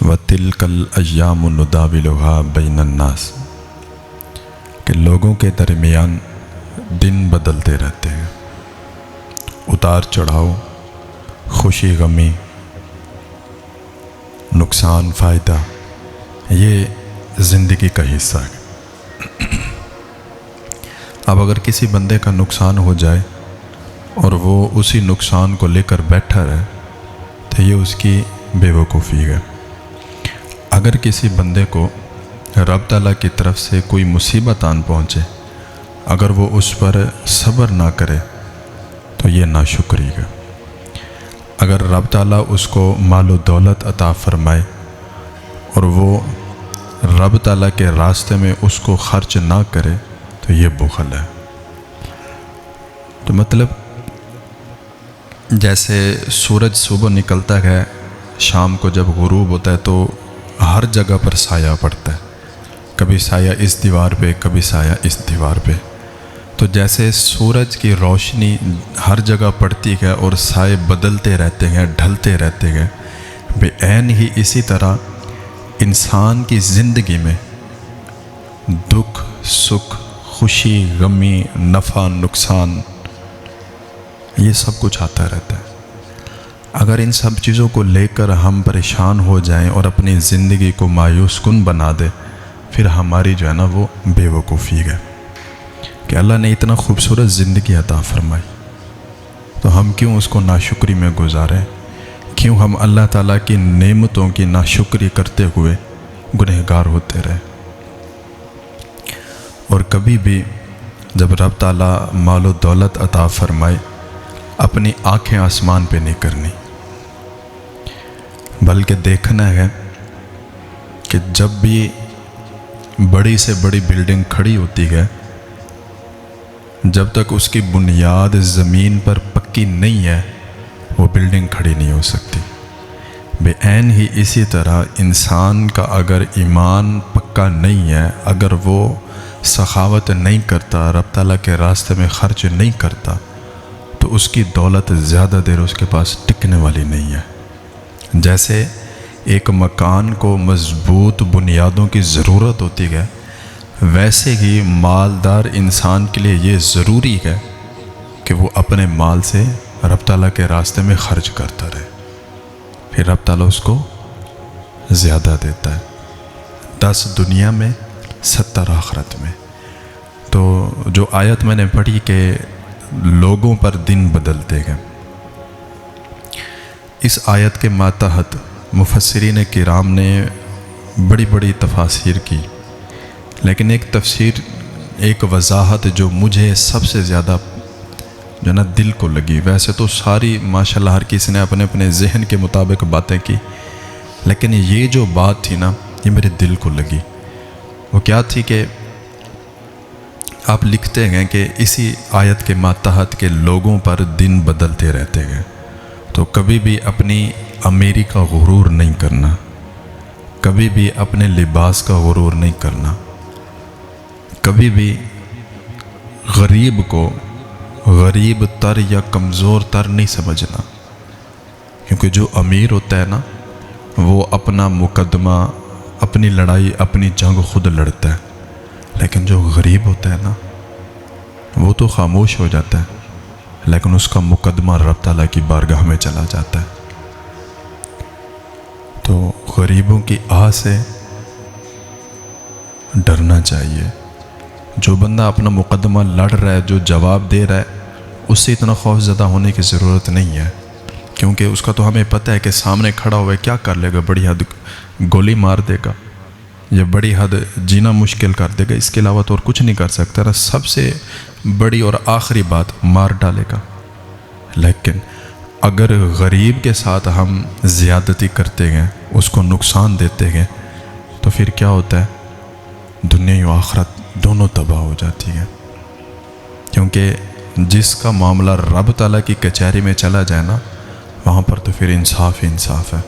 وَتِلْكَ الْأَيَّامُ نُدَاوِلُهَا بَيْنَ النَّاسِ کہ لوگوں کے درمیان دن بدلتے رہتے ہیں، اتار چڑھاؤ، خوشی غمی، نقصان فائدہ، یہ زندگی کا حصہ ہے۔ اب اگر کسی بندے کا نقصان ہو جائے اور وہ اسی نقصان کو لے کر بیٹھا رہے تو یہ اس کی بے وقوفی ہے۔ اگر کسی بندے کو رب تعالیٰ کی طرف سے کوئی مصیبت آن پہنچے، اگر وہ اس پر صبر نہ کرے تو یہ ناشکری ہے۔ اگر رب تعالیٰ اس کو مال و دولت عطا فرمائے اور وہ رب تعالیٰ کے راستے میں اس کو خرچ نہ کرے تو یہ بخل ہے۔ تو مطلب جیسے سورج صبح نکلتا ہے، شام کو جب غروب ہوتا ہے تو ہر جگہ پر سایہ پڑتا ہے، کبھی سایہ اس دیوار پہ، کبھی سایہ اس دیوار پہ۔ تو جیسے سورج کی روشنی ہر جگہ پڑتی ہے اور سائے بدلتے رہتے ہیں، ڈھلتے رہتے ہیں، بے عین ہی اسی طرح انسان کی زندگی میں دکھ سکھ، خوشی غمی، نفع نقصان، یہ سب کچھ آتا رہتا ہے۔ اگر ان سب چیزوں کو لے کر ہم پریشان ہو جائیں اور اپنی زندگی کو مایوس کن بنا دیں، پھر ہماری جو ہے نا وہ بے وقوفی ہے کہ اللہ نے اتنا خوبصورت زندگی عطا فرمائی تو ہم کیوں اس کو ناشکری میں گزاریں؟ کیوں ہم اللہ تعالیٰ کی نعمتوں کی ناشکری کرتے ہوئے گنہگار ہوتے رہیں؟ اور کبھی بھی جب رب تعالیٰ مال و دولت عطا فرمائے، اپنی آنکھیں آسمان پہ نہیں کرنی، بلکہ دیکھنا ہے کہ جب بھی بڑی سے بڑی بلڈنگ کھڑی ہوتی ہے، جب تک اس کی بنیاد زمین پر پکی نہیں ہے وہ بلڈنگ کھڑی نہیں ہو سکتی۔ بے عین ہی اسی طرح انسان کا اگر ایمان پکا نہیں ہے، اگر وہ سخاوت نہیں کرتا، رب تعالیٰ کے راستے میں خرچ نہیں کرتا، تو اس کی دولت زیادہ دیر اس کے پاس ٹکنے والی نہیں ہے۔ جیسے ایک مکان کو مضبوط بنیادوں کی ضرورت ہوتی ہے، ویسے ہی مالدار انسان کے لیے یہ ضروری ہے کہ وہ اپنے مال سے رب تعالیٰ کے راستے میں خرچ کرتا رہے، پھر رب تعالیٰ اس کو زیادہ دیتا ہے، 10 دنیا میں 70 آخرت میں۔ تو جو آیت میں نے پڑھی کہ لوگوں پر دن بدلتے ہیں، اس آیت کے ماتحت مفسرین کرام نے بڑی بڑی تفاسیر کی، لیکن ایک تفسیر، ایک وضاحت جو مجھے سب سے زیادہ جو نا دل کو لگی، ویسے تو ساری ماشاءاللہ ہر کسی نے اپنے اپنے ذہن کے مطابق باتیں کی، لیکن یہ جو بات تھی نا یہ میرے دل کو لگی۔ وہ کیا تھی کہ آپ لکھتے ہیں کہ اسی آیت کے ماتحت کے لوگوں پر دن بدلتے رہتے ہیں، تو کبھی بھی اپنی امیری کا غرور نہیں کرنا، کبھی بھی اپنے لباس کا غرور نہیں کرنا، کبھی بھی غریب کو غریب تر یا کمزور تر نہیں سمجھنا، کیونکہ جو امیر ہوتا ہے نا وہ اپنا مقدمہ، اپنی لڑائی، اپنی جنگ خود لڑتا ہے، لیکن جو غریب ہوتا ہے نا وہ تو خاموش ہو جاتا ہے، لیکن اس کا مقدمہ رب تعالیٰ کی بارگاہ میں چلا جاتا ہے۔ تو غریبوں کی آہ سے ڈرنا چاہیے۔ جو بندہ اپنا مقدمہ لڑ رہا ہے، جو جواب دے رہا ہے، اس سے اتنا خوف زدہ ہونے کی ضرورت نہیں ہے، کیونکہ اس کا تو ہمیں پتہ ہے کہ سامنے کھڑا ہوا ہے، کیا کر لے گا؟ بڑی حد گولی مار دے گا یا بڑی حد جینا مشکل کر دے گا، اس کے علاوہ تو اور کچھ نہیں کر سکتا نا، سب سے بڑی اور آخری بات مار ڈالے گا۔ لیکن اگر غریب کے ساتھ ہم زیادتی کرتے ہیں، اس کو نقصان دیتے ہیں، تو پھر کیا ہوتا ہے؟ دنیا و آخرت دونوں تباہ ہو جاتی ہیں، کیونکہ جس کا معاملہ رب تعالیٰ کی کچہری میں چلا جائے نا، وہاں پر تو پھر انصاف ہی انصاف ہے۔